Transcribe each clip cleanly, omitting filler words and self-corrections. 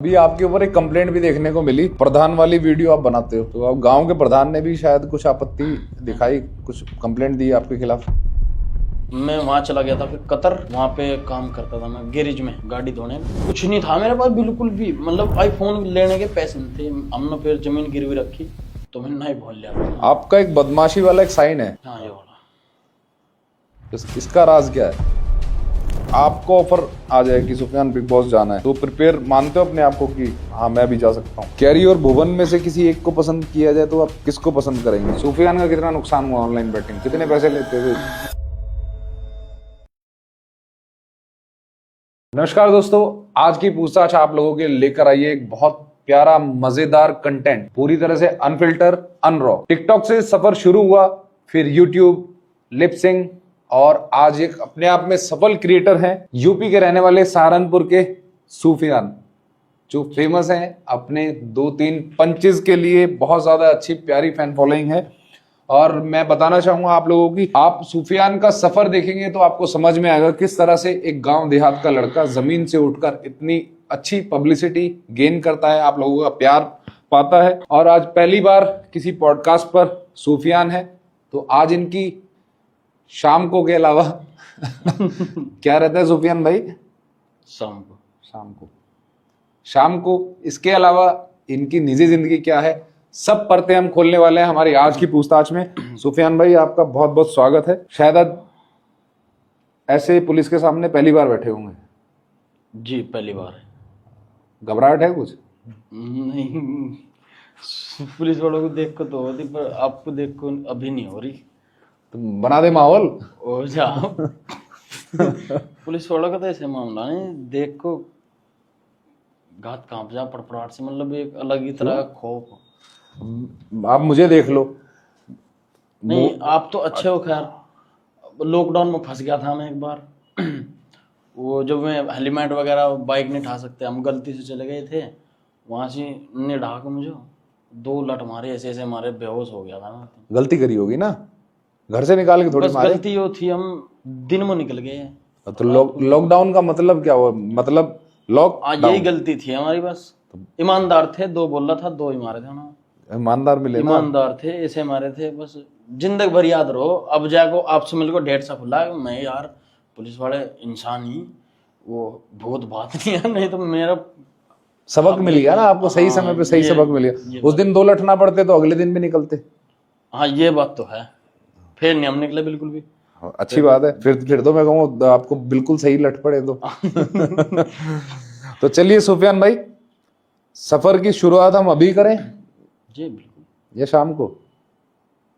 अभी आपके ऊपर एक कंप्लेंट भी देखने को मिली, प्रधान वाली वीडियो आप बनाते हो, तो अब गांव के प्रधान ने भी शायद कुछ आपत्ति दिखाई, कुछ कंप्लेंट दी आपके खिलाफ। मैं वहाँ चला गया था फिर कतर, वहाँ पे काम करता था मैं गैरेज में गाड़ी धोने। कुछ नहीं था मेरे पास बिल्कुल भी, मतलब आईफोन लेने के पैसे नहीं थे। हमने फिर जमीन गिरवी रखी तो मैंने नहीं भूल लिया। आपका एक बदमाशी वाला एक साइन है। हाँ ये वाला। इसका राज क्या है? आपको ऑफर आ जाए कि सुफियान बिग बॉस जाना है, तो प्रिपेयर मानते हो अपने आप को कि हाँ मैं भी जा सकता हूँ? कैरी और भुवन में से किसी एक को पसंद किया जाए तो आप किसको पसंद करेंगे? सुफियान का कितना नुकसान हुआ ऑनलाइन बैटिंग, कितने पैसे लेते थे? नमस्कार दोस्तों, आज की पूछताछ आप लोगों के लेकर आइए एक बहुत प्यारा मजेदार कंटेंट, पूरी तरह से अनफिल्टर अनरॉ। टिकटॉक से सफर शुरू हुआ, फिर यूट्यूब, लिपसिंग, और आज एक अपने आप में सफल क्रिएटर हैं, यूपी के रहने वाले सहारनपुर के सुफियान, जो फेमस हैं अपने 2-3 पंचेस के लिए। बहुत ज्यादा अच्छी प्यारी फैन फॉलोइंग है। और मैं बताना चाहूंगा आप लोगों की, आप सुफियान का सफर देखेंगे तो आपको समझ में आएगा किस तरह से एक गांव देहात का लड़का जमीन से उठकर इतनी अच्छी पब्लिसिटी गेन करता है, आप लोगों का प्यार पाता है। और आज पहली बार किसी पॉडकास्ट पर सुफियान है, तो आज इनकी शाम को के अलावा क्या रहता है सुफियान भाई? शाम को इसके अलावा इनकी निजी जिंदगी क्या है, सब परतें हम खोलने वाले हैं हमारी आज की पूछताछ में। सुफियान भाई, आपका बहुत बहुत स्वागत है। शायद आज ऐसे पुलिस के सामने पहली बार बैठे होंगे। जी पहली बार है। घबराहट है कुछ? नहीं, पुलिस वालों को देख को तो होती, पर आपको देख को अभी नहीं हो रही। तो बना दे माहौल हो जाओ। पुलिस वालों का तो ऐसे मामला नहीं, देख को घात कांप जा पड़पड़ाहट से, मतलब एक अलग ही तरह का खौफ। आप मुझे देख लो। नहीं आप तो अच्छे हो। खैर लॉकडाउन में फंस गया था मैं एक बार। वो जब मैं हेलमेट वगैरह बाइक नहीं उठा सकते, हम गलती से चले गए थे, वहां से ने ढाक मुझे 2 लट मारे, ऐसे ऐसे मारे, बेहोश हो गया था मैं। गलती करी होगी ना, घर से निकाल के थोड़ी बस मारे। गलती वो थी, हम दिन में निकल गए। तो लॉकडाउन का मतलब क्या हुआ? मतलब यही गलती थी हमारी बस। ईमानदार थे, 2 बोल रहा था, 2 ही मारे थे उन्होंने। ईमानदार मिले ना? ईमानदार थे, ऐसे मारे थे बस। जिंदगी भर याद रहो। अब जाको आपसे मिलकर 1.5 खुला मैं, यार पुलिस वाले इंसान ही, वो बहुत बात नहीं है। नहीं तो मेरा सबक मिल गया ना आपको, सही समय पे सही सबक मिल गया। उस दिन 2 लठ ना पड़ते तो अगले दिन भी निकलते। हाँ ये बात तो है, फिर नहीं हम निकले बिल्कुल भी। अच्छी बात है। फिर तो मैं कहूँगा आपको बिल्कुल सही लठ पड़े तो। तो चलिए सुफियान भाई, सफर की शुरुआत हम अभी करें जी बिल्कुल, या शाम को?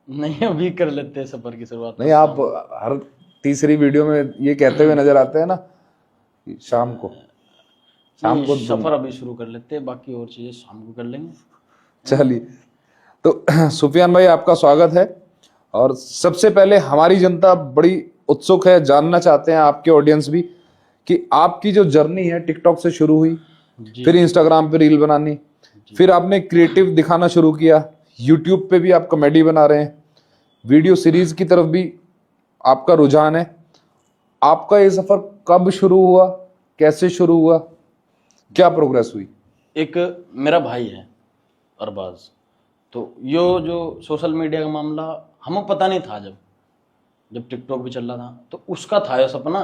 नहीं अभी कर लेते हैं सफर की शुरुआत। नहीं, आप हर तीसरी वीडियो में ये कहते हुए नजर आते हैं ना कि शाम को सफर अभी शुरू कर लेते हैं, बाकी और चीजें शाम को कर लेंगे। चलिए, तो सुफियान भाई आपका स्वागत है। और सबसे पहले हमारी जनता बड़ी उत्सुक है, जानना चाहते हैं, आपके ऑडियंस भी, कि आपकी जो जर्नी है टिकटॉक से शुरू हुई, फिर इंस्टाग्राम पे रील बनानी, फिर आपने क्रिएटिव दिखाना शुरू किया, यूट्यूब पे भी आप कॉमेडी बना रहे हैं, वीडियो सीरीज की तरफ भी आपका रुझान है। आपका ये सफर कब शुरू हुआ, कैसे शुरू हुआ, क्या प्रोग्रेस हुई? एक मेरा भाई है अरबाज, तो यो जो सोशल मीडिया का मामला हमें पता नहीं था। जब टिकटॉक भी चल रहा था तो उसका था ये सपना।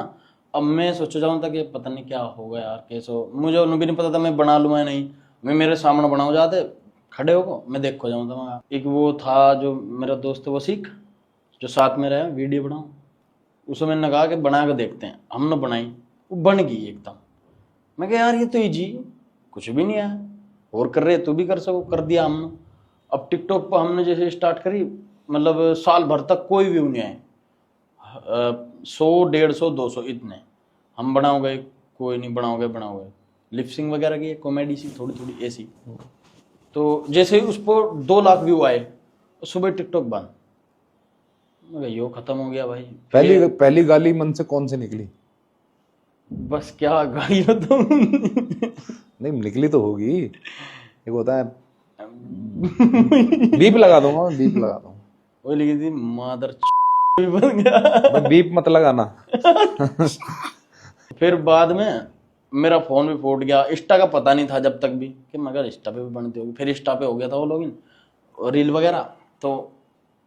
अब मैं सोचा जाऊँ था कि पता नहीं क्या होगा यार, कैसे हो, मुझे भी नहीं पता था मैं बना लूँ या नहीं। मैं मेरे सामने बनाओ जाते खड़े हो मैं देखो जाऊँ था। एक वो था जो मेरा दोस्त है, वो सीख जो साथ में रहे, वीडियो बनाऊँ, उसे मैंने कहा कि बना के देखते हैं। हमने बनाई, वो बन गई एकदम। मैं कहा यार ये तो ईजी, कुछ भी नहीं है, और कर रहे तू भी कर सको, कर दिया हमने। अब टिकटॉक पर हमने जैसे स्टार्ट करी, मतलब साल भर तक कोई व्यू नहीं आए, 100, 150, 200 इतने। हम बनाओगे, कोई नहीं बनाओगे। लिपसिंग वगैरह की कॉमेडी सी थोड़ी थोड़ी ऐसी। तो जैसे ही उस पर 2 लाख व्यू आए, सुबह टिकटॉक बंद। यो खत्म हो गया भाई। पहली गाली मन से कौन सी निकली? बस क्या गाली हो तुम। नहीं निकली तो होगी, एक होता है बीप लगा दूंगा, वो लिखी थी मादर बन गया। बीप मत लगाना। फिर बाद में मेरा फोन भी फूट गया, इंस्टा का पता नहीं था जब तक भी कि मगर इंस्टा पे भी बनती होगी। फिर इंस्टा पे हो गया था वो लॉगिन, रील वगैरह। तो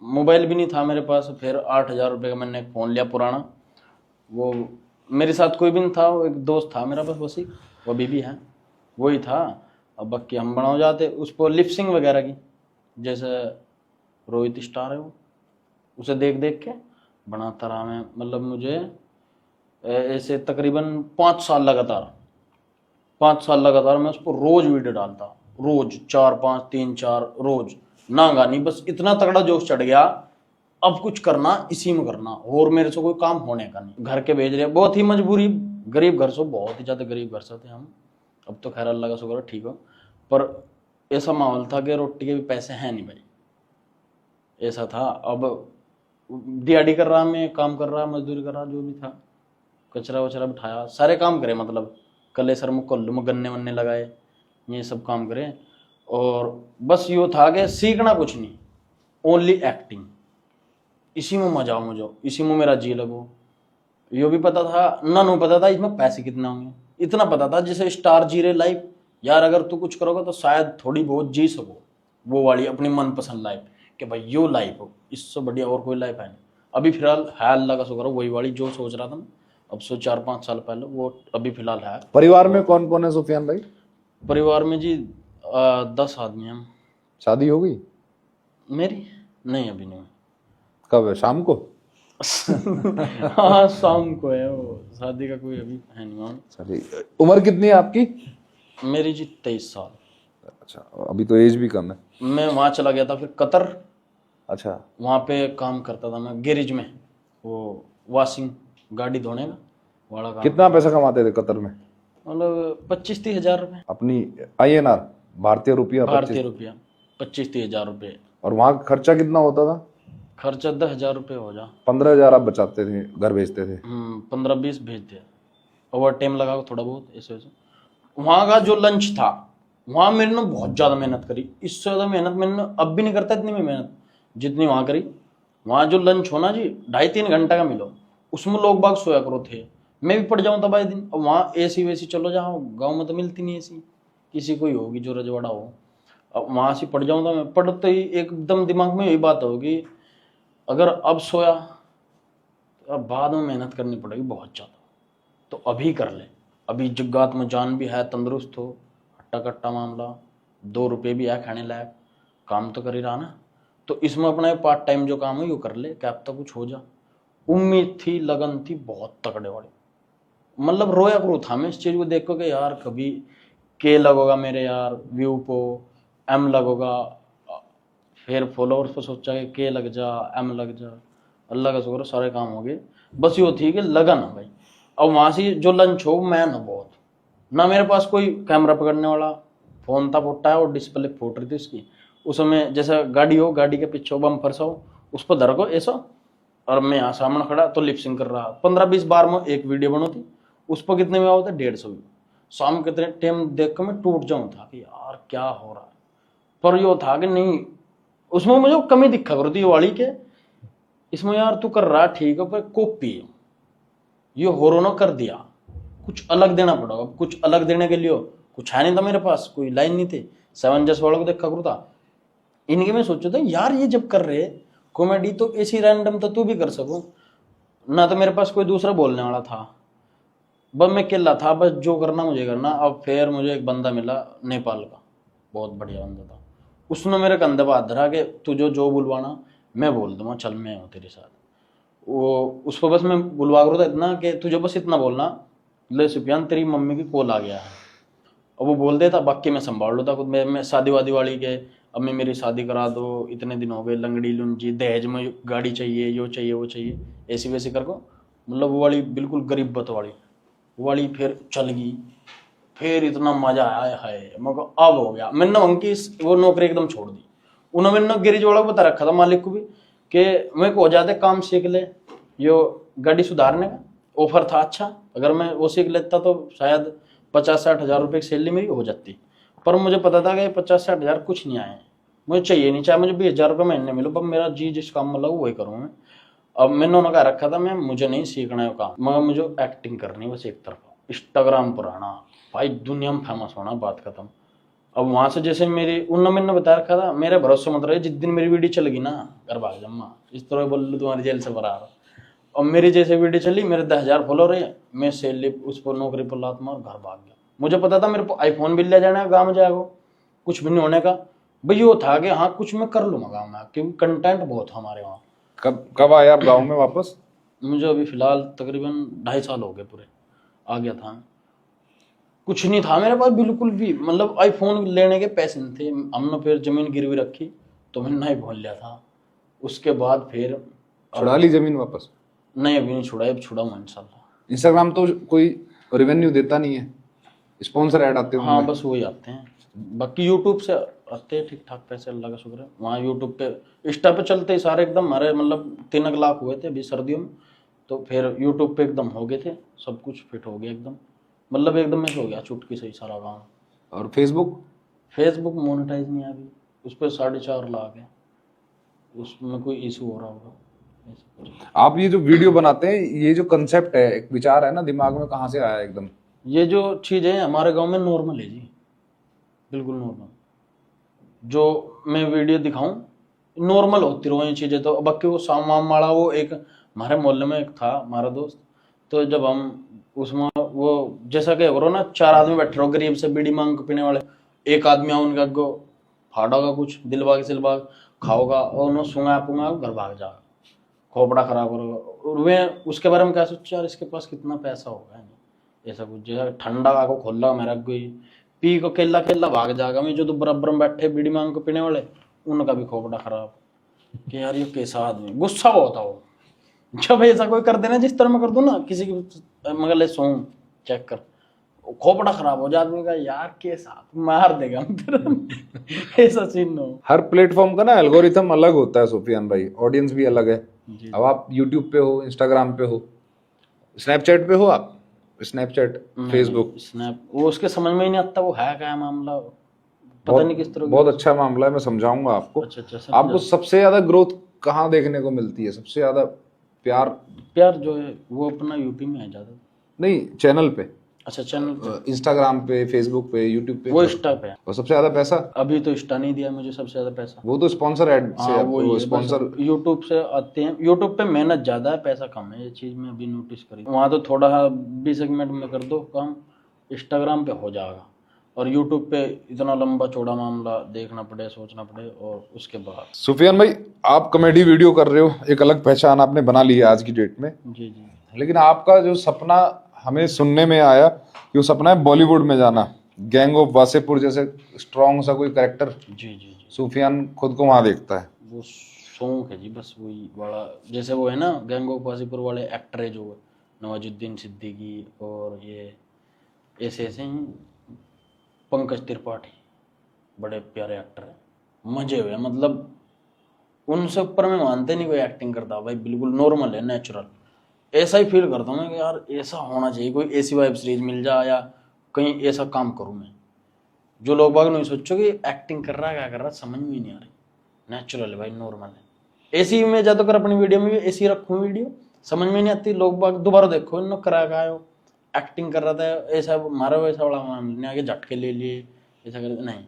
मोबाइल भी नहीं था मेरे पास। फिर 8,000 रुपये का मैंने एक फ़ोन लिया पुराना। वो मेरे साथ कोई भी नहीं था, वो एक दोस्त था मेरा बस, वसी वो अभी भी है, वही था। अब बाकी हम बनाओ जाते उस पर लिपसिंग वगैरह की, जैसे रोहित स्टार है वो, उसे देख देख के बनाता रहा मैं। मतलब मुझे ऐसे तकरीबन 5 साल लगातार, 5 साल लगातार मैं उस पर रोज वीडियो डालता, रोज 4 5 3 4 रोज, ना गानी, बस इतना तगड़ा जोश चढ़ गया अब कुछ करना इसी में करना, और मेरे से कोई काम होने का नहीं। घर के भेज रहे, बहुत ही मजबूरी, गरीब घर से, बहुत ही ज्यादा गरीब घर से थे हम। अब तो खैर अल्लाह का शुक्र है ठीक हो, पर ऐसा माहौल था कि रोटी के भी पैसे हैं नहीं भाई, ऐसा था। अब दिहाड़ी कर रहा, मैं काम कर रहा, मजदूरी कर रहा, जो भी था, कचरा वचरा बिठाया, सारे काम करे, मतलब कलेसर में कोल्लू में गन्ने वन्ने लगाए, ये सब काम करे। और बस यो था कि सीखना कुछ नहीं, ओनली एक्टिंग, इसी में मजा हो मुझे, इसी में मेरा जी लगो। यो भी पता था ना, नो पता था इसमें पैसे कितना होंगे, इतना पता था जैसे स्टार जी रहे लाइफ, यार अगर तू कुछ करोगे तो शायद थोड़ी बहुत जी सको वो वाली अपनी मनपसंद लाइफ, कि भाई यो लाइफ हो, इससे बढ़िया और कोई लाइफ है नहीं। अभी फिलहाल है, अल्लाह का शुक्र, वही वाली जो सोच रहा था मैं अब से 4 5 साल पहले, वो अभी फिलहाल है। परिवार में कौन कौन है सुफियान भाई? परिवार में जी 10 आदमी हैं हम। शादी हो गई? मेरी नहीं, अभी नहीं। कब है, शाम को? हाँ शाम को है वो, शादी का कोई अभी है नहीं मान। चलिए, उम्र कितनी है आपकी? मेरी जी 23 साल। अच्छा, अभी तो एज भी कम है। मैं वहाँ चला गया था फिर कतर। अच्छा, वहाँ पे काम करता था मैं गैरेज में, वो वॉशिंग, गाड़ी धोने का वाला काम। कितना पैसा कमाते थे कतर में? मतलब 25-30 हजार रुपये अपनी INR, भारतीय रुपया? भारतीय रुपया 25-30 हजार रुपये। और वहाँ खर्चा कितना होता था? खर्चा 10,000 रुपये हो जा। 15,000 आप बचाते थे, घर भेजते थे? 15-20 भेज दिया, ओवर टाइम लगा के थोड़ा बहुत ऐसे वैसे। वहाँ का जो लंच था, वहाँ मैंने ना बहुत ज़्यादा मेहनत करी, इससे ज़्यादा मेहनत मैंने अब भी नहीं करता इतनी में मेहनत जितनी वहाँ करी। वहाँ जो लंच होना जी 2.5-3 घंटा का मिलो, उसमें लोग बाग सोया करो थे, मैं भी पड़ जाऊँ तबाही दिन। अब वहाँ AC वेसी चलो जाओ, गाँव में तो मिलती नहीं AC, किसी को ही होगी जो रजवाड़ा हो। अब वहाँ से पड़ जाऊँ तो मैं पढ़ते ही एकदम दिमाग में यही बात होगी, अगर अब सोया तो अब बाद में मेहनत करनी पड़ेगी बहुत ज़्यादा, तो अभी कर ले, अभी जग्गात में जान भी है, तंदुरुस्त हो, हट्टा कट्टा मामला, 2 रुपये भी है खाने लायक, काम तो कर ही रहा ना, तो इसमें अपना पार्ट टाइम जो काम है वो कर ले, क्या अब तक कुछ हो जा। उम्मीद थी, लगन थी बहुत तगड़े वाली, मतलब रोया करो था मैं इस चीज़ को देख के, यार कभी के लगोगा मेरे यार व्यू को, M लगोगा, फिर फॉलोअर्स पर सोचा कि के लग जा, M लग जा, अल्लाह का शुक्र सारे काम हो गए। बस ये थी कि लगन है भाई। अब वहाँ से जो लंच हो, मैं ना बहुत ना, मेरे पास कोई कैमरा पकड़ने वाला, फोन था फुटा है और डिस्प्ले फूट रही थी उसकी, उसमें जैसे गाड़ी हो, गाड़ी के पीछे बम्पर सा हो, उस पर धरको ऐसा, और मैं यहाँ सामने खड़ा तो लिपसिंग कर रहा, 15-20 बार में एक वीडियो बनती, उस पर कितने में होता 150 व्यू। शाम के टाइम देख कर मैं टूट जाऊँ था कि यार क्या हो रहा है, पर यो था कि नहीं, उसमें मुझे कमी दिखा करती है वाली के, इसमें यार तू कर रहा ठीक है पर कॉपी ये होरोनो कर दिया, कुछ अलग देना पड़ेगा। कुछ अलग देने के लिए कुछ है नहीं था मेरे पास, कोई लाइन नहीं थी। 7 जस वालों को देखा करूँ था, इनके में सोचो था यार ये जब कर रहे कॉमेडी तो ऐसी रैंडम तो तू भी कर सको ना, तो मेरे पास कोई दूसरा बोलने वाला था, बस मैं अकेला था, बस जो करना मुझे करना। अब फिर मुझे एक बंदा मिला नेपाल का, बहुत बढ़िया बंदा था, उसने मेरे कंधे पर हाथ धरा कि तुझे जो बुलवाना मैं बोल दूंगा, चल मैं हूँ तेरे साथ। वो उसको बस मैं बुलवा करूँ था इतना कि तुझे बस इतना बोलना, ले सुफियान तेरी मम्मी की कॉल आ गया है, और वो बोल देता, बाकी मैं संभाल लेता खुद। मैं शादी वादी वाली के, अब मैं मेरी शादी करा दो, इतने दिन हो गए, लंगड़ी लुंजी, दहेज में गाड़ी चाहिए, यो चाहिए वो चाहिए, ऐसी वैसी कर को, मतलब वो वाली बिल्कुल गरीबत वाली फिर चल गई। फिर इतना मजा आया है मगर अब हो गया, मैंने उनकी वो नौकरी एकदम छोड़ दी। उन्होंने मैंने गैरेज वाला को बता रखा था, मालिक को भी, कि मेरे को हो जाते काम सीख ले, यो गाड़ी सुधारने का ऑफर था अच्छा, अगर मैं वो सीख लेता तो शायद 50-60 हज़ार रुपये की सैलरी मेरी हो जाती। पर मुझे पता था कि 50-60 हज़ार कुछ नहीं आए, मुझे चाहिए नहीं, चाहे मुझे 20,000 रुपये महीने मिलो, पर मेरा जी जिस काम में लगू वही करूँ मैं। अब मैंने उन्होंने कहा रखा था, मैं मुझे नहीं सीखना है काम, मगर मुझे एक्टिंग करनी है बस एक तरफा, इंस्टाग्राम पर आना, भाई दुनिया में फेमस होना, बात खत्म। अब वहां से जैसे मेरी उन मैंने बता रखा था, मेरे भरोसे मत रहे, जिस दिन मेरी वीडियो चल गई ना, घर भाग जम्मा, इस तरह बोल लो तुम्हारी जेल से फरार। और मेरी जैसे वीडियो चली, मेरे 10,000 फॉलोअर है, मैं सैलरी उस पर नौकरी पर लात मार घर भाग गया। मुझे पता था मेरे को आईफोन भी ले जाना है, गाँव में जाएगा कुछ भी नहीं होने का, भाई वो था कि हाँ कुछ मैं कर लूंगा गाँव में, क्योंकि कंटेंट बहुत था हमारे वहाँ। कब आए आप गाँव में वापस? मुझे अभी फिलहाल तकरीबन 2.5 साल हो गए पूरे, आ गया था। कुछ नहीं था मेरे पास बिल्कुल भी, मतलब आईफोन लेने के पैसे नहीं थे। हमने फिर जमीन गिरवी रखी तो मैंने नहीं भूल लिया था। उसके बाद फिर छुड़ा ली जमीन वापस? नहीं, अभी नहीं छुड़ाई, अब छुड़ाऊंगा इंशाल्लाह। इंस्टाग्राम तो कोई रेवेन्यू देता नहीं है, स्पॉन्सर ऐड आते होंगे? हाँ बस वही आते हैं, बाकी यूट्यूब से आते हैं ठीक ठाक पैसे, अल्लाह का शुक्र है। वहाँ यूट्यूब पे इंस्टा पे चलते ही सारे एकदम हमारे मतलब 3 लाख हुए थे अभी सर्दियों में, तो फिर यूट्यूब पे एकदम हो गए थे, सब कुछ फिट हो गया एकदम, मतलब एकदम में हो गया चुटकी से ही सारा काम। और फेसबुक मोनेटाइज नहीं है अभी, उस पर 4.5 लाख है, उसमें कोई इशू हो रहा होगा। आप ये जो वीडियो बनाते हैं, ये जो कंसेप्ट है, एक विचार है ना दिमाग में, कहाँ से आया एकदम? ये जो चीज़ है हमारे गांव में नॉर्मल है जी, बिल्कुल नॉर्मल। जो मैं वीडियो दिखाऊं नॉर्मल होती रहो ये चीज़ें। तो बाकी वो सामान वाला, वो एक हमारे मोहल्ले में एक था हमारा दोस्त, तो जब हम उसमें वो जैसा कि करो ना, 4 आदमी बैठे रहो गरीब से बीड़ी मांग के पीने वाले, एक आदमी आओ उनका गो फाड़ोगा कुछ दिलबाग सिलबाग खाओगा और उन्हें सुंगा पुंगा घर भाग जाएगा, खोपड़ा खराब करोगा। और वे उसके बारे में क्या सोचो यार, इसके पास कितना पैसा होगा, ऐसा कुछ। जैसा ठंडा आगो खोल मेरा कोई पी को केला केला भाग जाएगा। मैं जो तो बराबर में बैठे बीड़ी मांग के पीने वाले, उनका भी खोपड़ा खराब कि यार ये कैसा आदमी, गुस्सा होता हो जब ऐसा कोई कर देना, जिस तरह मैं कर दूं ना किसी की, मगर ले सो चेक कर, खोपड़ा खराब हो जाए आदमी का, यार कैसा मार देगा ऐसा सीन हो। हर प्लेटफॉर्म का ना एल्गोरिथम अलग होता है सुफियान भाई, ऑडियंस भी अलग है। अब आप यूट्यूब पे हो, इंस्टाग्राम पे हो, स्नैपचैट पे हो आप, स्नैपचैट, फेसबुक, स्नैप, वो उसके समझ में ही नहीं आता वो है क्या मामला, पता नहीं किस तरह। बहुत अच्छा मामला है, मैं समझाऊंगा आपको। अच्छा आपको सबसे ज्यादा ग्रोथ कहाँ देखने को मिलती है, सबसे ज्यादा प्यार जो है वो अपना यूपी में है ज्यादा? नहीं, चैनल पे। अच्छा चैनल पे, इंस्टाग्राम पे, फेसबुक पे, यूट्यूब पे, वो इंस्टा पे है। और सबसे ज्यादा पैसा अभी तो इंस्टा नहीं दिया मुझे सबसे ज्यादा पैसा, वो तो स्पॉन्सर ऐड से, वो स्पॉन्सर यूट्यूब से आते हैं। यूट्यूब पे मेहनत ज्यादा है, पैसा कम है, ये चीज मैं अभी नोटिस करी। वहाँ तो थोड़ा 20 मिनट में कर दो काम, इंस्टाग्राम पे हो जाएगा, और यूट्यूब पे इतना लंबा चौड़ा मामला देखना पड़े, सोचना पड़े। और उसके बाद सुफियान भाई, आप कॉमेडी वीडियो कर रहे हो, एक अलग पहचान आपने बना ली है आज की डेट में। जी, लेकिन आपका जो सपना हमें सुनने में आया कि वो सपना है बॉलीवुड में जाना, गैंग ऑफ वासेपुर जैसे स्ट्रॉन्ग सा कोई कैरेक्टर। जी, सुफियान खुद को वहां देखता है। वो शौक है जी, बस वही बड़ा, जैसे वो है ना गैंग ऑफ वासेपुर वाले एक्टर है जो नवाजुद्दीन सिद्दीकी, और ये ऐसे ही पंकज त्रिपाठी, बड़े प्यारे एक्टर हैं, मजे हुए, मतलब उनसे ऊपर मैं मानते नहीं कोई एक्टिंग करता भाई, बिल्कुल नॉर्मल है, नेचुरल। ऐसा ही फील करता हूँ मैं कि यार ऐसा होना चाहिए, कोई ऐसी वेब सीरीज मिल जाए या कहीं ऐसा काम करूँ मैं। जो लोग बाग नहीं सोचो कि एक्टिंग कर रहा है क्या कर रहा है, समझ में ही नहीं आ रही। नेचुरल है भाई, नॉर्मल है। ऐसी मैं ज्यादा कर अपनी वीडियो में भी ऐसी रखूँ वीडियो, समझ में नहीं आती, लोग बाग दोबारा देखो इन करा का हो, एक्टिंग कर रहा था ऐसा, मारा वैसा बड़ा मामला आगे झटके ले लिए, ऐसा कर नहीं,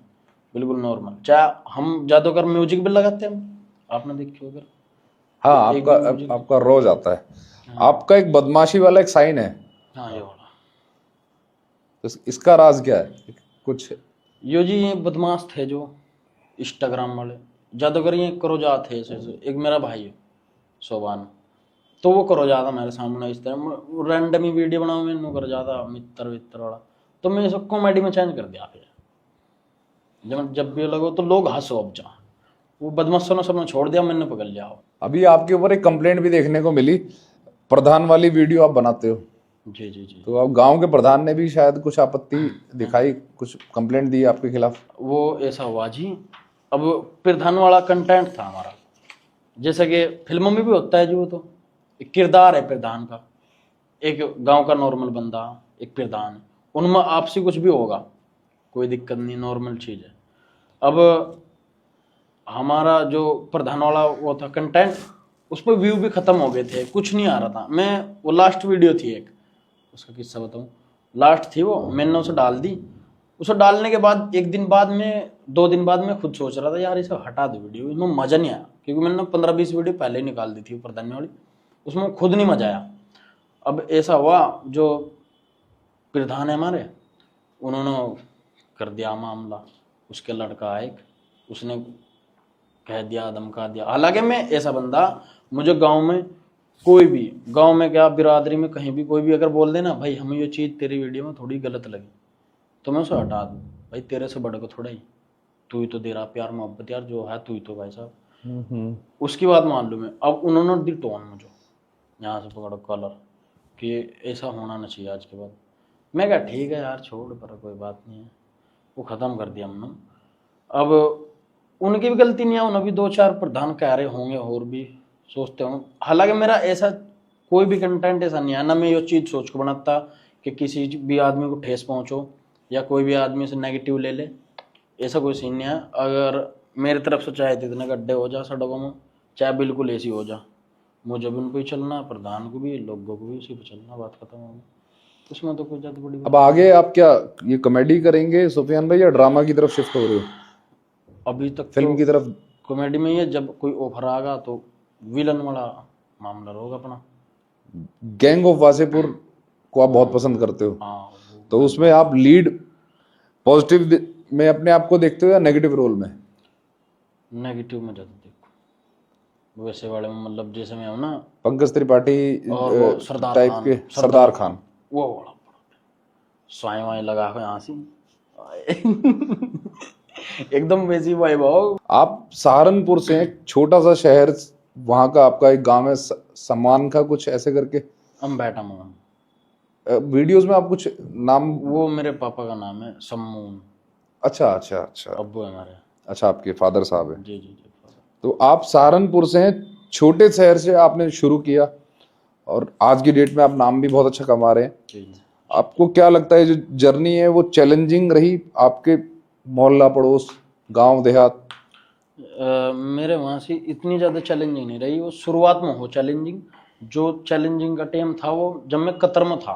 बिल्कुल नॉर्मल। चाहे हम ज्यादातर म्यूजिक भी लगाते हैं, आपने देखी अगर। हाँ, आपका रोज आता है। आपका एक बदमाशी वाला एक साइन है। हाँ ये वाला, तो इसका राज क्या है कुछ? यो जी ये बदमाश थे जो इंस्टाग्राम वाले, ज्यादातर ये करो जात है ऐसे। एक मेरा भाई है सोबान, तो वो करो ज्यादा मेरे सामने इस तरह रैंडम ही वीडियो बनाऊँ मैंने कर ज्यादा मित्र वित्र वाला, तो मैंने सब कॉमेडी में चेंज कर दिया। फिर जब भी लगो तो लोग हंसो, अब जा वो बदमाशों ने सबने छोड़ दिया, मैंने पकड़ लिया। अभी आपके ऊपर एक कंप्लेंट भी देखने को मिली, प्रधान वाली वीडियो आप बनाते हो। जी, तो अब गांव के प्रधान ने भी शायद कुछ आपत्ति दिखाई, कुछ कंप्लेंट दी आपके खिलाफ। वो ऐसा हुआ जी, अब प्रधान वाला कंटेंट था हमारा, जैसा कि फिल्मों में भी होता है जी, वो तो एक किरदार है प्रधान का, एक गांव का नॉर्मल बंदा, एक प्रधान, उनमें आपसी कुछ भी होगा, कोई दिक्कत नहीं, नॉर्मल चीज़ है। अब हमारा जो प्रधान वाला वो था कंटेंट, उस पर व्यू भी खत्म हो गए थे, कुछ नहीं आ रहा था। मैं वो लास्ट वीडियो थी एक, उसका किस्सा बताऊँ, लास्ट थी वो, मैंने उसे डाल दी। उसे डालने के बाद 1 दिन बाद में, 2 दिन बाद में खुद सोच रहा था यार इसे हटा दो वीडियो, इसमें मजा नहीं आया, क्योंकि मैंने 15-20 वीडियो पहले ही निकाल दी थी प्रधान्य वाली, उसमें खुद नहीं मजा आया। अब ऐसा हुआ, जो प्रधान है हमारे, उन्होंने कर दिया मामला, उसके लड़का एक, उसने कह दिया, धमका दिया। हालांकि मैं ऐसा बंदा, मुझे गांव में कोई भी, गांव में क्या बिरादरी में कहीं भी कोई भी अगर बोल देना भाई हमें ये चीज़ तेरी वीडियो में थोड़ी गलत लगी, तो मैं उसे हटा दूँ। भाई तेरे से बड़े को थोड़ा ही, तू ही तो दे रहा प्यार मोहब्बत यार, जो है तू ही तो भाई साहब। उसकी बात मान लूँ मैं। अब उन्होंने दी टोन मुझे, यहाँ से पकड़ो कॉलर, कि ऐसा होना नहीं चाहिए आज के बाद। मैं कहा ठीक है यार छोड़, पर कोई बात नहीं है, वो ख़त्म कर दिया हमने। अब उनकी भी गलती नहीं है, उन्हें भी 2-4 प्रधान कह रहे होंगे और भी सोचते होंगे। हालांकि मेरा ऐसा कोई भी कंटेंट ऐसा नहीं है ना, मैं ये चीज़ सोच के बनाता कि किसी भी आदमी को ठेस पहुंचो या कोई भी आदमी से नेगेटिव ले ले, ऐसा कोई सीन नहीं है। अगर मेरी तरफ से चाहे इतने गड्ढे हो जा सड़कों में, चाहे बिल्कुल ऐसी हो जा, मुझे भी उनको ही चलना, प्रधान को भी, लोगों को भी उसी पे चलना, बात खत्म होगी। उसमें तो कोई ज़्यादा बड़ी बात। अब आगे आप क्या ये कॉमेडी करेंगे सुफियान भाई, या ड्रामा की तरफ शिफ्ट हो रहे हो, अभी तक फिल्म की तरफ? कॉमेडी में ही है, जब कोई ऑफर आगा तो विलन वाला मामला होगा अपना। गैंग ऑफ वासेपुर को आप बहुत पसंद करते हो, हाँ, तो उसमें आप लीड पॉजिटिव में अपने आप को देखते हो या नेगेटिव रोल में? नेगेटिव में ज़्यादा देखो, वैसे वाले में मतलब जैसे मैं हूँ ना, पंकज त्रिपाठी और वो सरदार टाइप खान, के, सरदार खान, वो वाला स्वाई वाई लगा के यहाँ से एकदम वैसी वाई भाव। आप सहारनपुर से, एक छोटा सा शहर, वहां का आपका एक गांव है सम्मान का कुछ ऐसे करके, हम बैठा मोहन, वीडियोस में आप कुछ नाम? वो मेरे पापा का नाम है सम्मून। अच्छा अच्छा अच्छा, अब्बू है हमारे। अच्छा आपके फादर साहब है। जी जी जी। तो आप सहारनपुर से हैं, छोटे शहर से आपने शुरू किया, और आज की डेट में आप नाम भी बहुत अच्छा कमा रहे हैं। जी जी। आपको क्या लगता है जो जर्नी है वो चैलेंजिंग रही आपके मोहल्ला पड़ोस गांव देहात? मेरे वहाँ से इतनी ज़्यादा चैलेंजिंग नहीं रही, वो शुरुआत में हो चैलेंजिंग। जो चैलेंजिंग का टाइम था वो जब मैं कतर में था।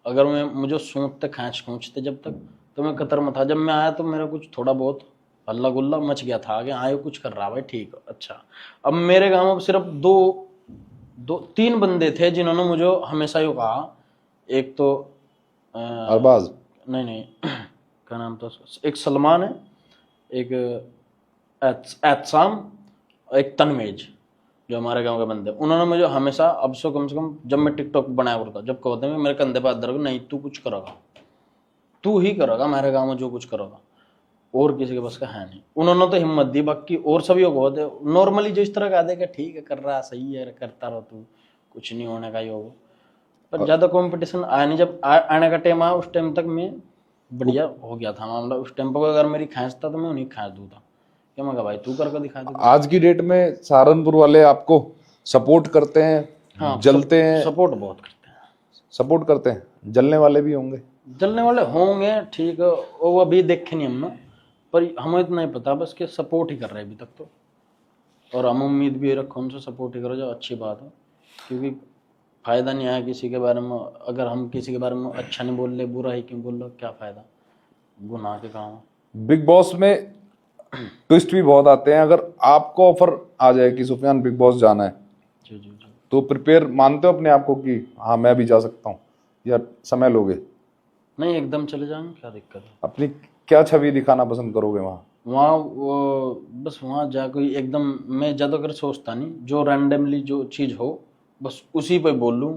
अगर मैं मुझे सूंघते खींचते जब तक, तो मैं कतर में था। जब मैं आया तो मेरा कुछ थोड़ा बहुत हल्ला गुल्ला मच गया था, आगे आए कुछ कर रहा भाई ठीक अच्छा। अब मेरे गाँव में सिर्फ 2-3 बंदे थे जिन्होंने मुझे हमेशा यूँ कहा। एक तो अरबाज? नहीं क्या नाम था, एक सलमान है, एक एहतसाम, एक तनमेज, जो हमारे गांव के बंदे, उन्होंने मुझे हमेशा, अब से कम जब मैं टिकटॉक बनाया करता, जब कहते हैं मेरे कंधे पर हाथ धर के, नहीं तू कुछ करोगा, तू ही करोगा मेरे गांव में जो कुछ करोगा, और किसी के बस का है नहीं। उन्होंने तो हिम्मत दी, बाकी और सभी को बहुत नॉर्मली जो इस तरह का देगा ठीक है कर रहा सही है, करता रहो तू, कुछ नहीं होने का ही होगा। पर ज़्यादा कंपटीशन आया नहीं। जब आने का टाइम आया उस टाइम तक मैं बढ़िया हो गया था मामला। उस टाइम पर अगर मेरी खींचता तो मैं उन्हीं खींच दूँ था, क्या मैं कहा भाई तू करके दिखा दे। आज की डेट में सहारनपुर वाले आपको सपोर्ट करते हैं? हाँ, जलते हैं? सपोर्ट बहुत करते हैं। सपोर्ट करते हैं, जलने वाले भी होंगे? जलने वाले होंगे ठीक है, वो अभी देखे नहीं हमने, पर हमें इतना ही पता बस कि सपोर्ट ही कर रहे हैं अभी तक तो। और हम उम्मीद भी रखो उनसे सपोर्ट ही करो, जो अच्छी बात है, क्योंकि फ़ायदा नहीं आया किसी के बारे में। अगर हम किसी के बारे में अच्छा नहीं बोल रहे, बुरा ही क्यों बोल रहे, क्या फ़ायदा, गुनाह के काम। बिग बॉस में ट्विस्ट भी बहुत आते हैं। अगर आपको ऑफर आ जाए कि सुफियान बिग बॉस जाना है, जी जी जी। तो प्रिपेयर मानते हो अपने आप को कि हाँ मैं भी जा सकता हूँ, या समय लोगे? नहीं, एकदम चले जाएंगे, क्या दिक्कत है। अपनी क्या छवि दिखाना पसंद करोगे वहाँ? वहाँ वो बस वहाँ जा कोई एकदम, मैं ज़्यादातर सोचता नहीं, जो रैंडमली जो चीज़ हो बस उसी पे बोल लूँ,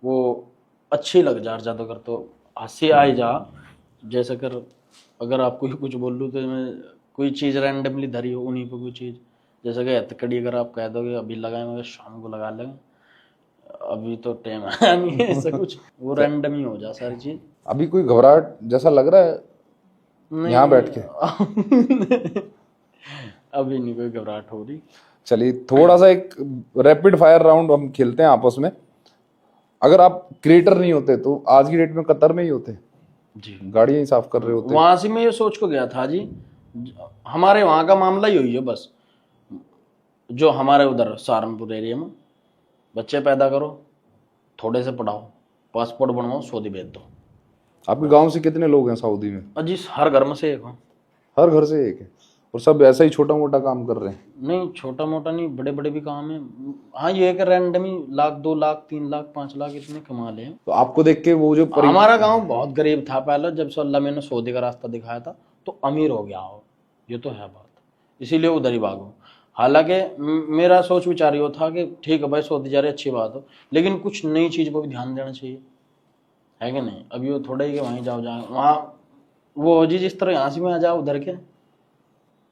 वो अच्छी लग जा ज़्यादातर, तो हंसी आई जा। जैसे कर अगर आपको ही कुछ बोल लूँ तो मैं कोई चीज़ रैंडमली धरी हो उन्हीं पर कोई चीज़, जैसे कि हथकड़ी अगर आप कह दोगे अभी लगाए मगर शाम को लगा लेंगे, अभी तो टाइम आया नहीं है ऐसा कुछ, वो रैंडम ही हो जा सारी चीज़। अभी कोई घबराहट जैसा लग रहा है यहाँ बैठ के? अभी नहीं कोई घबराहट हो रही। चलिए थोड़ा सा एक रैपिड फायर राउंड हम खेलते हैं आपस में। अगर आप क्रिएटर नहीं होते तो आज की डेट में कतर में ही होते, जी, गाड़ियां ही साफ कर रहे होते? वहां से मैं ये सोच को गया था जी, हमारे वहाँ का मामला ही हुई है बस, जो हमारे उधर सहारनपुर एरिया में बच्चे पैदा करो, थोड़े से पढ़ाओ, पासपोर्ट बनवाओ, सऊदी भेज दो। आपके गांव से कितने लोग हैं सऊदी में? अजी हर घर में से एक हो। हर घर से एक है, और सब ऐसा ही छोटा मोटा काम कर रहे हैं? नहीं छोटा मोटा नहीं, बड़े बड़े भी काम है। हाँ ये कि रैंडमी 1,00,000 2,00,000 3,00,000 5,00,000 इतने कमा ले। तो आपको देख के वो जो हमारा गांव बहुत गरीब था पहले, जब से अल्लाह मैंने सऊदी का रास्ता दिखाया था तो अमीर हो गया हो, ये तो है बात, इसीलिए उधर ही भागो। हालांकि मेरा सोच विचार ये था कि ठीक है भाई सऊदी जा रहे अच्छी बात हो, लेकिन कुछ नई चीज पर भी ध्यान देना चाहिए, है कि नहीं। अब ये थोड़ा ही कि वहीं जाओ वहाँ वो जी जिस तरह यहाँ से मैं आ जाओ उधर के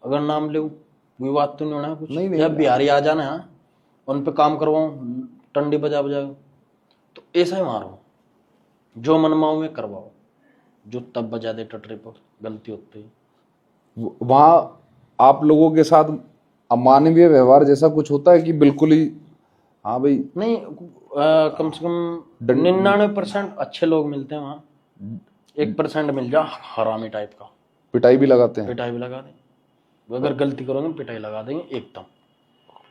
अगर नाम ले कोई बात तो नहीं होना कुछ, नहीं जब बिहारी आ जाना है उन पे काम करवाऊँ टंडी बजा बजा, तो ऐसा ही मारो जो मनमाओ में करवाओ, जो तब बजा दे टटरी पर गलती होती है। वहाँ आप लोगों के साथ अमानवीय व्यवहार जैसा कुछ होता है कि बिल्कुल ही हाँ भाई? नहीं कम से कम 99% अच्छे लोग मिलते हैं वहाँ, 1% मिल जा हरामी टाइप का। पिटाई भी लगाते हैं? पिटाई भी लगा देंगे, अगर गलती करोगे पिटाई लगा देंगे एकदम,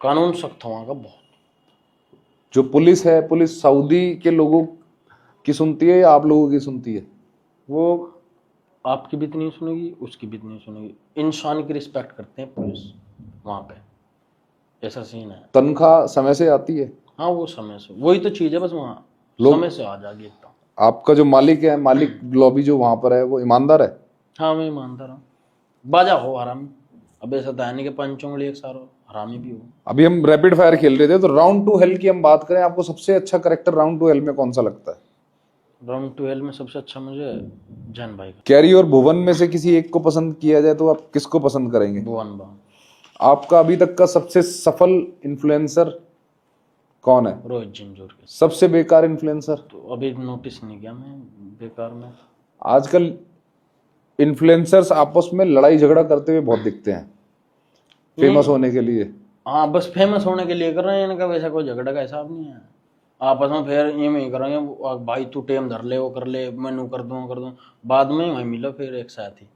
कानून सख्त है वहाँ का बहुत। जो पुलिस है, पुलिस सऊदी के लोगों की सुनती है या आप लोगों की सुनती है? वो आपकी भी इतनी सुनेगी उसकी भी इतनी सुनेगी, इंसान की रिस्पेक्ट करते हैं पुलिस वहाँ पे, ऐसा सीन है। तनख्वाह समय से आती है? हाँ वो समय से, वही तो चीज है बस, वहाँ समय से आ जाएगी एकदम। आपका जो मालिक है, मालिक लॉबी जो वहां पर है, वो ईमानदार है? हाँ मैं ईमानदार हूँ, बाजा हो हरामी, अब ऐसा तो है नहीं कि 5 उंगली एक सारो हरामी भी हो। अभी हम रैपिड फायर खेल रहे थे, तो राउंड टू हेल की हम बात करें, आपको सबसे अच्छा करेक्टर राउंड टू हेल में कौन सा लगता है? राउंड टू हेल में सबसे अच्छा मुझे जैन भाई का। कैरी और भुवन में से किसी एक को पसंद किया जाए तो आप किसको पसंद करेंगे? भुवन बा। आपका अभी तक का सबसे सफल इन्फ्लुएंसर कौन है? रोहित जिंजूर के। सबसे बेकार इन्फ्लुएंसर? तो अभी नोटिस नहीं किया मैं बेकार में। आजकल इन्फ्लुएंसर्स आपस में लड़ाई झगड़ा करते हुए बहुत दिखते हैं फेमस होने के लिए। हाँ बस फेमस होने के लिए कर रहे हैं, इनका वैसा कोई झगड़ा का हिसाब नहीं है आपस में, फिर ये में ही करेंगे भाई तू टेम धर ले वो कर ले मैं कर दूं बाद में वहीं मिलो फिर एक साथ ही,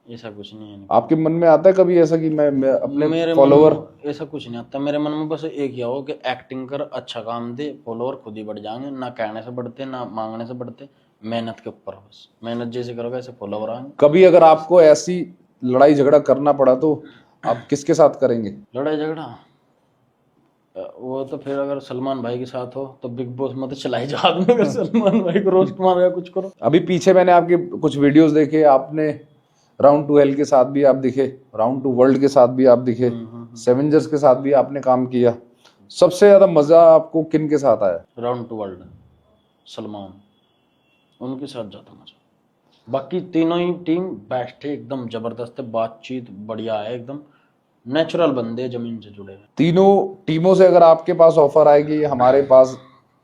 ऐसा कुछ नहीं है। आपके मन में आता है कभी ऐसा कि मैं अपने मेरे फॉलोवर? ऐसा कुछ नहीं आता मेरे मन में, बस एक ही हो कि एक्टिंग कर अच्छा काम दे, फॉलोवर खुद ही बढ़ जाएंगे, ना कहने से बढ़ते ना मांगने से बढ़ते, मेहनत के ऊपर, बस मेहनत जैसे करोगे ऐसे फॉलोवर आएंगे। कभी अगर आपको ऐसी लड़ाई झगड़ा करना पड़ा तो आप किसके साथ करेंगे लड़ाई झगड़ा? वो तो फिर अगर सलमान भाई के साथ हो तो बिग बॉस में तो चलाई जा आदमी, अगर सलमान भाई को रोस्ट मारो या कुछ करो। अभी पीछे मैंने आपके कुछ वीडियोस देखे, आपने राउंड टू हेल के साथ भी आप दिखे, राउंड टू वर्ल्ड के साथ भी आप दिखे, सेवेंजर्स के साथ भी आपने काम किया। सबसे ज्यादा मजा आपको किन के साथ आया? राउंड टू वर्ल्ड, सलमान, उनके साथ जाता मजा। बाकी तीनों ही टीम बेस्ट है, एकदम जबरदस्त है, बातचीत बढ़िया है, एकदम नेचुरल बंदे जमीन से जुड़े हुए। तीनों टीमों से अगर आपके पास ऑफर आएगी हमारे पास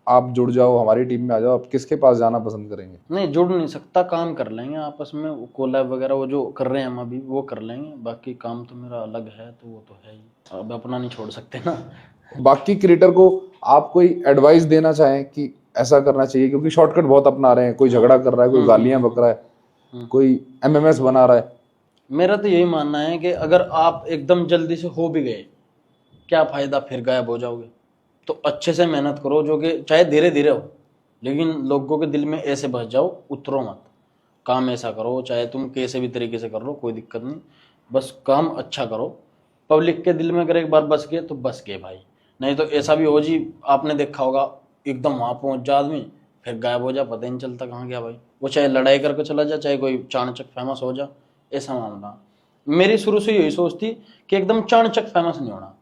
आप जुड़ जाओ, हमारी टीम में आ जाओ, आप किसके पास जाना पसंद करेंगे? नहीं जुड़ नहीं सकता, काम कर लेंगे आपस में, कोलैब वगैरह वो जो कर रहे हैं हम अभी वो कर लेंगे, बाकी काम तो मेरा अलग है तो वो तो है ही, अब अपना नहीं छोड़ सकते ना। बाकी क्रिएटर को आप कोई एडवाइस देना चाहें कि ऐसा करना चाहिए, क्योंकि शॉर्टकट बहुत अपना रहे हैं, कोई झगड़ा कर रहा है, कोई गालियां बक रहा है, कोई एमएमएस बना रहा है। मेरा तो यही मानना है कि अगर आप एकदम जल्दी से हो भी गए क्या फायदा, फिर गायब हो जाओगे, तो अच्छे से मेहनत करो, जो कि चाहे धीरे धीरे हो लेकिन लोगों के दिल में ऐसे बस जाओ, उतरो मत, काम ऐसा करो, चाहे तुम कैसे भी तरीके से कर लो कोई दिक्कत नहीं, बस काम अच्छा करो। पब्लिक के दिल में अगर एक बार बस गए तो बस गए भाई, नहीं तो ऐसा भी हो जी, आपने देखा होगा एकदम वहां पहुंच जा आदमी फिर गायब हो जा, पता ही नहीं चलता कहाँ गया भाई, वो चाहे लड़ाई करके चला जा, चाहे कोई चाणचक फेमस हो जा, ऐसा मामला। मेरी शुरू से यही सोच थी कि एकदम चाणचक फेमस नहीं होना,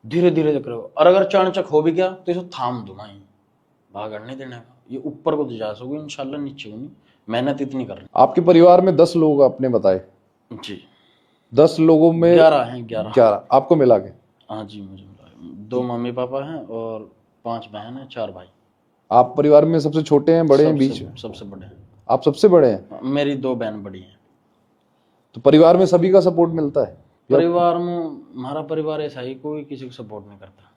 धीरे धीरे करो, और अगर चाणचक हो भी गया तो इसे थाम दो भाई, भागड़ नहीं देने का, ये ऊपर को तो जा सकोगे इंशाल्लाह, नीचे को नहीं, मेहनत इतनी करनी। आपके परिवार में 10 लोग आपने बताए जी 10 लोगों में 11 हैं, 11 आपको मिला के? हाँ जी मुझे मिला, 2 मम्मी पापा हैं और 5 बहन हैं, 4 भाई। आप परिवार में सबसे छोटे हैं, बड़े हैं, बीच में? सबसे बड़े हैं। आप सबसे बड़े हैं? मेरी 2 बहन बड़ी हैं। तो परिवार में सभी का सपोर्ट मिलता है? परिवार में हमारा परिवार ऐसा ही, कोई किसी को सपोर्ट नहीं करता।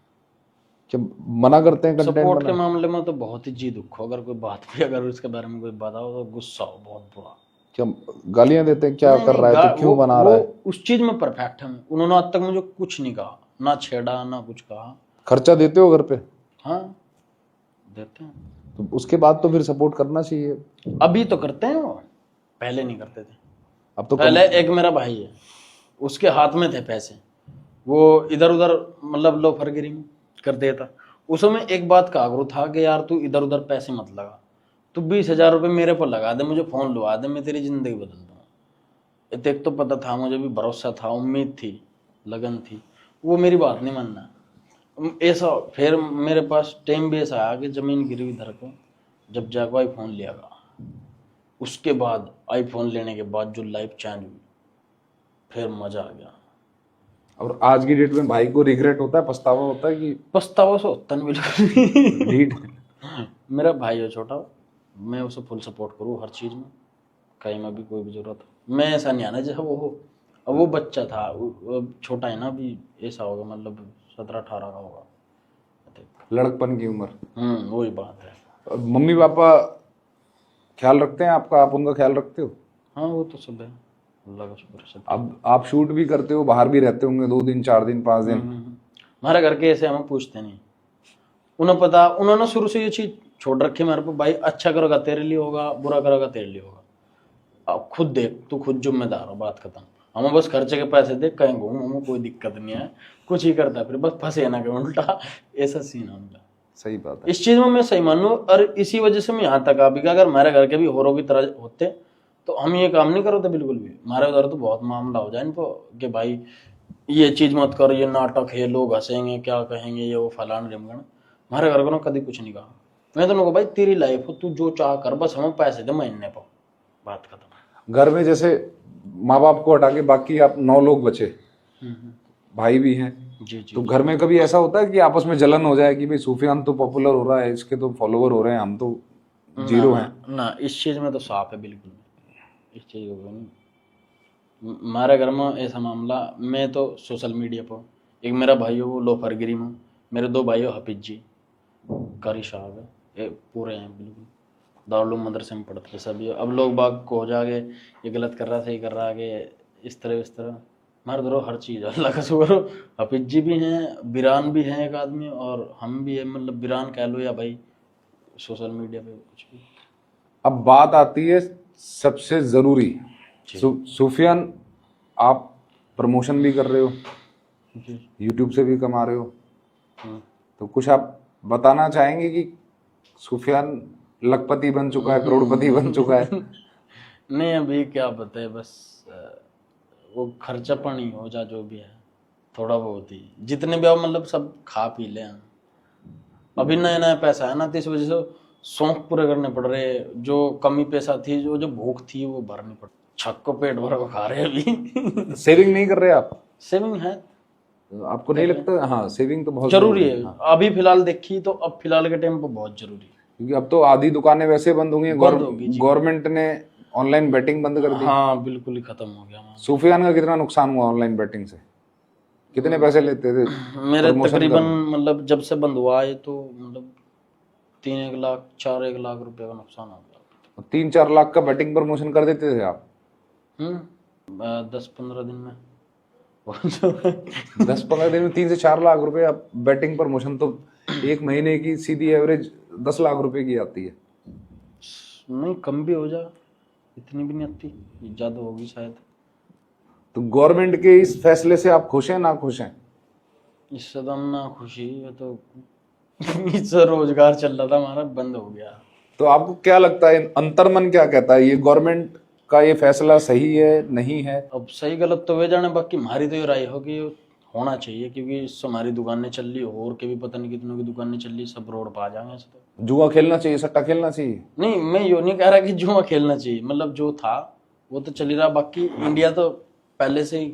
क्या मना करते हैं कंटेंट सपोर्ट के मामले में तो बहुत ही जी दुख हो, अगर कोई बात भी अगर उसके बारे में कोई बताओ तो गुस्सा हो बहुत बुरा। क्या गालियां देते हैं, क्या कर रहा है, तो क्यों बना रहा है? उस चीज में परफेक्ट है, उन्होंने आज तक मुझे कुछ नहीं कहा, ना छेड़ा ना कुछ कहा। खर्चा देते हो घर पे? हाँ देते हैं। तो उसके बाद तो फिर सपोर्ट करना चाहिए। अभी तो करते हैं वो, पहले नहीं करते थे। अब तो पहले एक मेरा भाई है, उसके हाथ में थे पैसे, वो इधर उधर मतलब लोफरगिरी में कर देता। उसमें एक बात का आग्रह था कि यार तू इधर उधर पैसे मत लगा, तू 20,000 रुपये मेरे पर लगा दे, मुझे फोन लुआ दे, मैं तेरी जिंदगी बदल दूंगा। एक तो पता था, मुझे भी भरोसा था, उम्मीद थी, लगन थी। वो मेरी बात नहीं मानना ऐसा। फिर मेरे पास टाइम भी ऐसा आया कि जमीन गिरवी धर को जब जाकर आईफोन लिया गया, उसके बाद आईफोन लेने के बाद जो लाइफ चेंज हुई, फिर मजा आ गया। और आज की डेट में भाई को रिग्रेट होता है, पछतावा होता है कि पछतावा से होता नहीं बिल्कुल रीड मेरा भाई है छोटा, मैं उसे फुल सपोर्ट करूँ हर चीज़ में, कहीं में भी कोई भी जरूरत हो। मैं ऐसा नहीं आना जैसा वो हो। अब वो बच्चा था, वो छोटा है ना, अभी ऐसा होगा मतलब 17-18 का होगा। लड़कपन की उम्र। वही बात है। और मम्मी पापा ख्याल रखते हैं आपका, आप उनका ख्याल रखते हो? हाँ वो तो सब है, अल्लाह का शुक्र है सब। अब आप शूट भी करते हो, बाहर भी रहते होंगे 2 दिन 4 दिन 5 दिन। हमारे घर के ऐसे हमें पूछते नहीं, उन्हें पता, उन्होंने शुरू से ये चीज छोड़ रखी मेरे पे, भाई अच्छा करोगा तेरे लिए होगा, बुरा करोगा तेरे लिए होगा, अब खुद देख, तू खुद जिम्मेदार हो, बात खत्म। हमें बस खर्चे के पैसे दे, कहीं घूम, हमें कोई दिक्कत नहीं है, कुछ ही करता है फिर बस फंसे ना कहीं उल्टा, ऐसा सीन है उनका। सही बात है। इस चीज में मैं सही मानू, और इसी वजह से मैं यहाँ तक आ भी गया। अगर हमारे घर के भी होरों की तरह होते तो हम ये काम नहीं करते बिल्कुल भी। हमारे उधर तो बहुत मामला हो जाए इनको कि भाई ये चीज मत कर, ये नाटक है, लोग हंसेंगे, क्या कहेंगे, ये वो फलान ढिमकन। हमारे घर को ना कभी कुछ नहीं कहा। मैं तो उनको भाई तेरी लाइफ हो, तू जो चाह कर, बस हमें पैसे दे महीने पर, बात खत्म। घर में जैसे माँ बाप को हटा के बाकी आप 9 लोग बचे, भाई भी हैं, जी जी। तो घर में कभी ऐसा होता है कि आपस में जलन हो जाए कि भाई सूफियान तो पॉपुलर हो रहा है, इसके तो फॉलोवर हो रहे हैं, हम तो जीरो हैं? ना, इस चीज में तो साफ है बिल्कुल, इस चीज को नहीं। हमारे घर में ऐसा मामला, मैं तो सोशल मीडिया पर, एक मेरा भाई हो वो लोफरगिरी में, मेरे 2 भाई हो हफीज जी, कारी साहब है, ये पूरे हैं बिल्कुल, दारुल मदरसे में पढ़ते हैं सभी। अब लोग बाग को हो जागे ये गलत कर रहा, सही कर रहा, आगे इस तरह हमारे दरो हर चीज़ अल्लाह का शुक्र हो। हफीज जी भी हैं, बिरान भी हैं एक आदमी, और हम भी हैं, मतलब बिरान कह लो या भाई सोशल मीडिया पे कुछ भी। अब बात आती है सबसे जरूरी, सूफियान आप प्रमोशन भी कर रहे हो, यूट्यूब से भी कमा रहे हो, तो कुछ आप बताना चाहेंगे कि सूफियान लखपति बन चुका है, करोड़पति बन चुका है? नहीं अभी क्या बताए, बस वो खर्चा पानी हो जा जो भी है, थोड़ा बहुत ही, जितने भी आओ मतलब सब खा पी ले हम। अभी नया नया पैसा है ना, तो इस वजह से शौक पूरे करने पड़ रहे, जो कमी पैसा थी, जो भूख थी वो भरनी पड़, छक को पेट भर को खा रहे अभी। सेविंग नहीं कर रहे आप? सेविंग है, आपको नहीं लगता? हाँ, सेविंग तो बहुत जरूरी है। हाँ। अभी फिलहाल देखी तो अब फिलहाल के टाइम पर बहुत जरूरी है, क्योंकि अब तो आधी दुकानें वैसे बंद होंगी, गवर्नमेंट ने ऑनलाइन बैटिंग बंद कर दी। हाँ बिल्कुल ही खत्म हो गया। सूफियान का कितना नुकसान हुआ ऑनलाइन बैटिंग से? कितने पैसे लेते थे मेरे तकरीबन, मतलब जब से बंद हुआ है तो मतलब 3-1 लाख 4-1 लाख रुपए का नुकसान हो गया। 3-4 लाख का बैटिंग प्रमोशन कर देते थे आप? 10-15 दिन में 10-15 दिन में 3 से 4 लाख रुपए आप बैटिंग प्रमोशन, तो एक महीने की सीधी एवरेज 10 लाख रुपए की आती है। नहीं कम भी हो जाए, इतनी भी नहीं आती, ज्यादा होगी शायद। तो गवर्नमेंट के इस फैसले से आप खुश हैं ना खुश हैं? इससे तो हम ना खुशी है, तो इससे रोजगार चल रहा था हमारा, बंद हो गया। तो आपको क्या लगता है, अंतर्मन क्या कहता है, ये गवर्नमेंट का ये फैसला सही है नहीं है? अब सही गलत तो वे जाने, बाकी हमारी तो ये राय हो कि होना चाहिए, क्योंकि इससे हमारी दुकानें चल रही, और के भी पता नहीं कितनों की दुकानें चल रही, सब रोड पर आ जाएंगे ऐसे। तो जुआ खेलना चाहिए, सट्टा खेलना चाहिए? नहीं, मैं यो नहीं कह रहा कि जुआ खेलना चाहिए, मतलब जो था वो तो चल ही रहा। बाकी इंडिया तो पहले से ही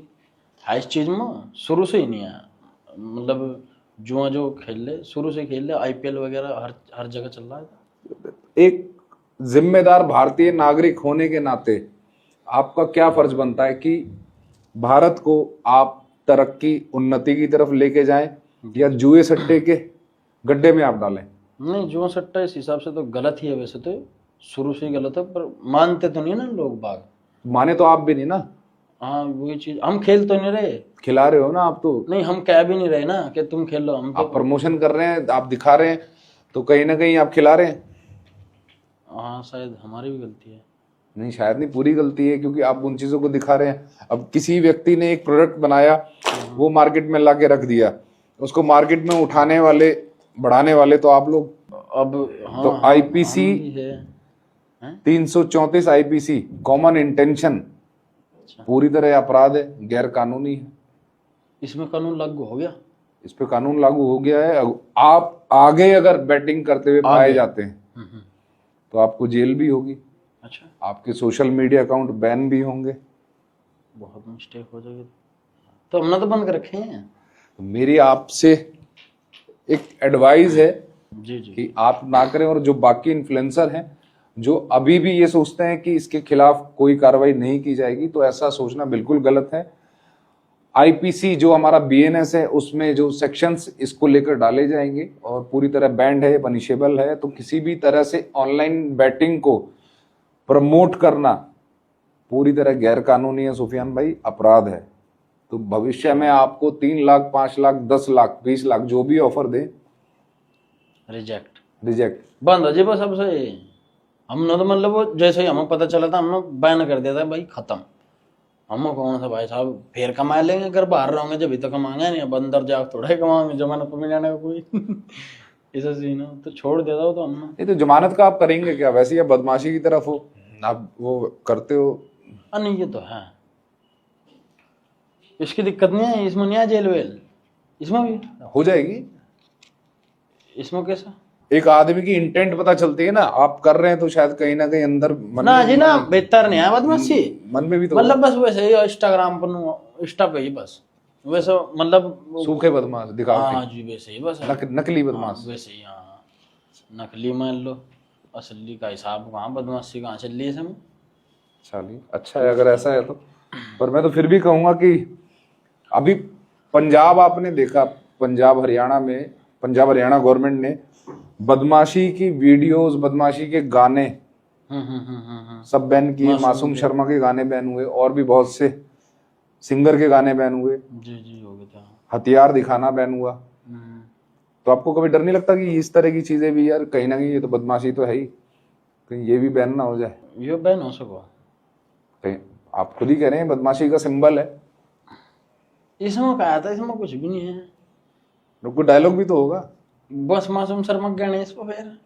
है इस चीज में, शुरू से ही नहीं आया, मतलब जुआ जो खेल ले शुरू से खेल ले, IPL वगैरह हर जगह चल रहा है। एक जिम्मेदार भारतीय नागरिक होने के नाते आपका क्या फर्ज बनता है कि भारत को आप तरक्की उन्नति की तरफ लेके जाएं, या जुए सट्टे के गड्ढे में आप डालें? नहीं, जुआ सट्टा इस हिसाब से तो गलत ही है, वैसे तो शुरू से ही गलत है, पर मानते तो नहीं ना लोग बाग। माने तो आप भी नहीं ना? हाँ वही चीज, हम खेल तो नहीं रहे, खिला रहे हो ना आप तो। नहीं हम कह भी नहीं रहे ना कि तुम खेलो, हम तो आप प्रमोशन कर रहे हैं, आप दिखा रहे हैं, तो कहीं ना कहीं आप खिला रहे हैं। हाँ शायद हमारी भी गलती है। नहीं, शायद नहीं, पूरी गलती है, क्योंकि आप उन चीजों को दिखा रहे हैं। अब किसी व्यक्ति ने एक प्रोडक्ट बनाया, वो मार्केट में ला के रख दिया, उसको मार्केट में उठाने वाले, बढ़ाने वाले तो आप लोग। अब हाँ, तो हाँ, आईपीसी हम भी है। 334 आईपीसी कॉमन इंटेंशन पूरी तरह अपराध है, गैर कानूनी है। इसमें कानून लागू हो गया? इस पे कानून लागू हो गया है। आप आगे अगर बैटिंग करते हुए पाए जाते हैं तो आपको जेल भी होगी। अच्छा, आपके सोशल मीडिया अकाउंट बैन भी होंगे। बहुत मिस्टेक हो जाएगी। तो हमने तो बंद कर रखे हैं। तो मेरी आपसे एक एडवाइस है जी जी। कि आप ना करें। और जो बाकी इन्फ्लुएंसर हैं जो अभी भी ये सोचते हैं कि इसके खिलाफ कोई कार्रवाई नहीं की जाएगी, तो ऐसा सोचना बिल्कुल गलत है। आईपीसी जो हमारा बीएनएस है, उसमें जो सेक्शंस इसको लेकर डाले जाएंगे और पूरी तरह बैंड है, पनिशेबल है। तो किसी भी तरह से ऑनलाइन बैटिंग को प्रमोट करना पूरी तरह गैर कानूनी है सुफियान भाई, अपराध है। तो भविष्य में आपको 3 लाख, 5 लाख, 10 लाख, 20 लाख जो भी ऑफर दे, रिजेक्ट बंद हो जाए बस। सबसे हमने तो मतलब वो जैसे ही हमें पता चला था, हमने बैन कर दिया था भाई, खत्म। हम कौन सा भाई साहब फिर कमा लेंगे, अगर बाहर रहोगे जब तो कमाएंगे नहीं, अब अंदर जाकर थोड़ा ही कमाएंगे, जमानत पर मिल जाने का कोई ऐसा सीन है। तो छोड़ देता हो तो हमने। नहीं तो जमानत का आप करेंगे क्या? वैसे ही बदमाशी की तरफ हो आप, वो करते हो। नहीं ये तो है, इसकी दिक्कत नहीं है, इसमें नहीं है जेल वेल, इसमें भी हो जाएगी। इसमें कैसा? एक आदमी की इंटेंट पता चलती है ना, आप कर रहे हैं तो शायद कहीं ना कहीं अंदर मन ना में, जी ना, बेहतर नहीं है बदमाशी, मन में भी तो मतलब बस वैसे ही इंस्टाग्राम पर, इंस्टा पे ही बस वैसे, मतलब सूखे बदमाश दिखाओ। हाँ जी वैसे ही बस नकली बदमाश। वैसे ही हाँ, नकली मान लो, असली का हिसाब कहाँ, बदमाशी कहाँ चल रही है इसमें। चलिए अच्छा है अगर ऐसा है तो। पर मैं तो फिर भी कहूंगा कि अभी पंजाब आपने देखा, पंजाब हरियाणा गवर्नमेंट ने बदमाशी की वीडियोस, बदमाशी के गाने सब बैन किए। मासूम शर्मा के गाने बैन हुए और भी बहुत से सिंगर के गाने बैन हुए। जी जी हो गया था। हथियार दिखाना बैन हुआ। तो आपको कभी डर नहीं लगता कि इस तरह की चीजें भी यार कहीं ना कहीं, ये तो बदमाशी तो है ही, कहीं ये भी बैन ना हो जाए? ये बैन हो सको, कहीं आप खुद ही कह रहे हैं बदमाशी का सिंबल है। इसमें कहा था, इसमें कुछ भी नहीं है। कोई डायलॉग भी तो होगा, बस मासूम शर्मा गाने इसको, फिर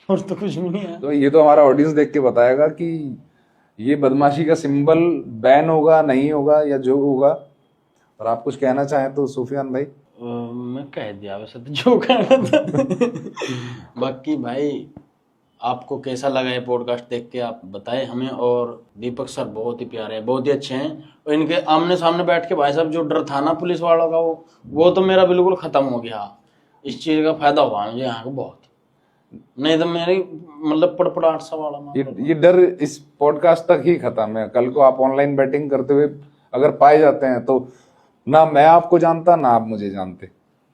और तो कुछ भी नहीं है। तो ये तो हमारा ऑडियंस देख के बताएगा कि ये बदमाशी का सिंबल बैन होगा, नहीं होगा, या जो होगा। और आप कुछ कहना चाहें तो सुफियान भाई? मैं कह दिया वैसे तो जो कहना था। बाकी भाई आपको कैसा लगा ये पॉडकास्ट देख के आप बताएं हमें। और दीपक सर बहुत ही प्यारे हैं, बहुत ही अच्छे हैं। और इनके आमने सामने बैठ के भाई साहब जो डर था ना पुलिस वालों का, वो तो मेरा बिल्कुल खत्म हो गया। इस चीज का फायदा हुआ मुझे यहाँ को बहुत, नहीं तो मेरी मतलब पड़पड़ाहट सा वाला ये डर इस पॉडकास्ट तक ही खत्म है। कल को आप ऑनलाइन बैटिंग करते हुए अगर पाए जाते हैं तो ना मैं आपको जानता, ना आप मुझे जानते।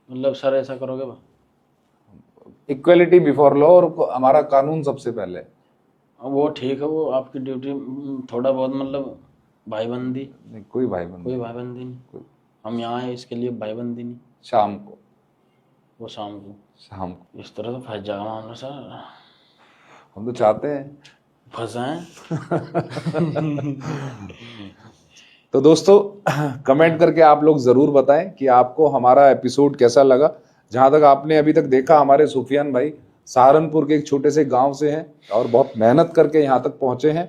मतलब सर ऐसा करोगे बा? इक्वलिटी बिफोर लॉ, और हमारा कानून सबसे पहले। वो ठीक है, वो आपकी ड्यूटी थोड़ा बहुत, मतलब भाईबंदी नहीं, कोई भाईबंदी नहीं। हम यहाँ हैं इसके लिए, भाईबंदी नहीं। शाम को, वो शाम को इस तरह तो फंस जाएगा मामला सर। हम तो चाहते हैं फंसाएं। तो दोस्तों कमेंट करके आप लोग जरूर बताएं कि आपको हमारा एपिसोड कैसा लगा। जहां तक आपने अभी तक देखा, हमारे सुफियान भाई सहारनपुर के एक छोटे से गांव से हैं और बहुत मेहनत करके यहाँ तक पहुंचे हैं।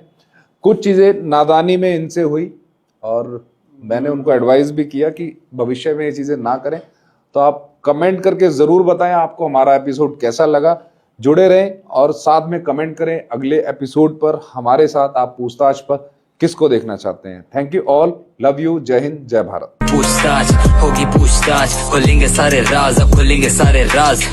कुछ चीजें नादानी में इनसे हुई और मैंने उनको एडवाइस भी किया कि भविष्य में ये चीजें ना करें। तो आप कमेंट करके जरूर बताएं आपको हमारा एपिसोड कैसा लगा। जुड़े रहें और साथ में कमेंट करें अगले एपिसोड पर हमारे साथ आप पूछताछ पर किसको देखना चाहते हैं। Thank you all, love you, जय हिंद, जय भारत। पूछताछ होगी, पूछताछ खुलेंगे सारे राज, अब खुलेंगे सारे राज।